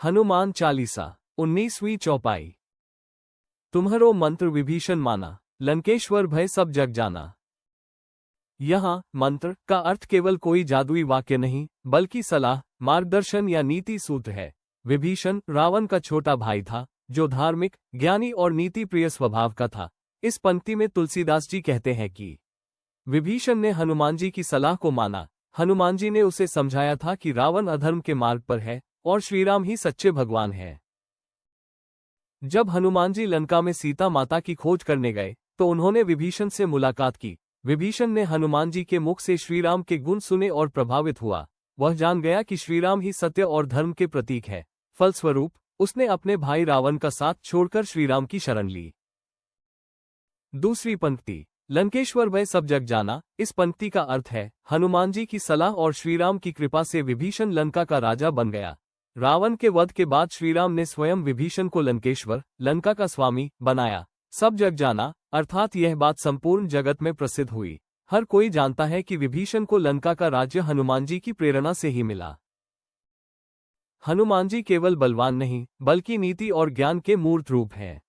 हनुमान चालीसा 19वीं चौपाई। तुम्हरो मंत्र विभीषण माना, लंकेश्वर भय सब जग जाना। यहाँ मंत्र का अर्थ केवल कोई जादुई वाक्य नहीं, बल्कि सलाह, मार्गदर्शन या नीति सूत्र है। विभीषण रावण का छोटा भाई था, जो धार्मिक, ज्ञानी और नीति प्रिय स्वभाव का था। इस पंक्ति में तुलसीदास जी कहते हैं कि विभीषण ने हनुमान जी की सलाह को माना। हनुमान जी ने उसे समझाया था कि रावण अधर्म के मार्ग पर है और श्रीराम ही सच्चे भगवान हैं। जब हनुमान जी लंका में सीता माता की खोज करने गए, तो उन्होंने विभीषण से मुलाकात की। विभीषण ने हनुमान जी के मुख से श्रीराम के गुण सुने और प्रभावित हुआ। वह जान गया कि श्रीराम ही सत्य और धर्म के प्रतीक है। फलस्वरूप उसने अपने भाई रावण का साथ छोड़कर श्रीराम की शरण ली। दूसरी पंक्ति, लंकेश्वर भय सब जग जाना। इस पंक्ति का अर्थ है, हनुमान जी की सलाह और श्रीराम की कृपा से विभीषण लंका का राजा बन गया। रावण के वध के बाद श्रीराम ने स्वयं विभीषण को लंकेश्वर, लंका का स्वामी बनाया। सब जग जाना अर्थात यह बात संपूर्ण जगत में प्रसिद्ध हुई। हर कोई जानता है कि विभीषण को लंका का राज्य हनुमान जी की प्रेरणा से ही मिला। हनुमान जी केवल बलवान नहीं, बल्कि नीति और ज्ञान के मूर्त रूप हैं।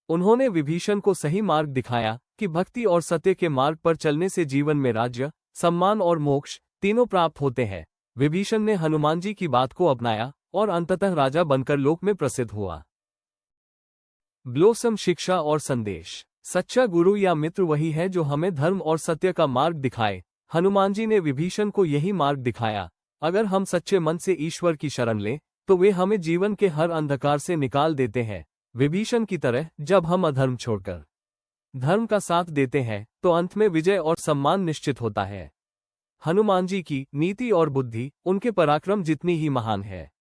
उन्होंने विभीषण को सही मार्ग दिखाया कि भक्ति और सत्य के मार्ग पर चलने से जीवन में राज्य, सम्मान और मोक्ष तीनों प्राप्त होते हैं। विभीषण ने हनुमान जी की बात को अपनाया और अंततः राजा बनकर लोक में प्रसिद्ध हुआ। ब्लोसम शिक्षा और संदेश। सच्चा गुरु या मित्र वही है जो हमें धर्म और सत्य का मार्ग दिखाए। हनुमान जी ने विभीषण को यही मार्ग दिखाया। अगर हम सच्चे मन से ईश्वर की शरण लें, तो वे हमें जीवन के हर अंधकार से निकाल देते हैं। विभीषण की तरह जब हम अधर्म छोड़कर धर्म का साथ देते हैं, तो अंत में विजय और सम्मान निश्चित होता है। हनुमान जी की नीति और बुद्धि उनके पराक्रम जितनी ही महान है।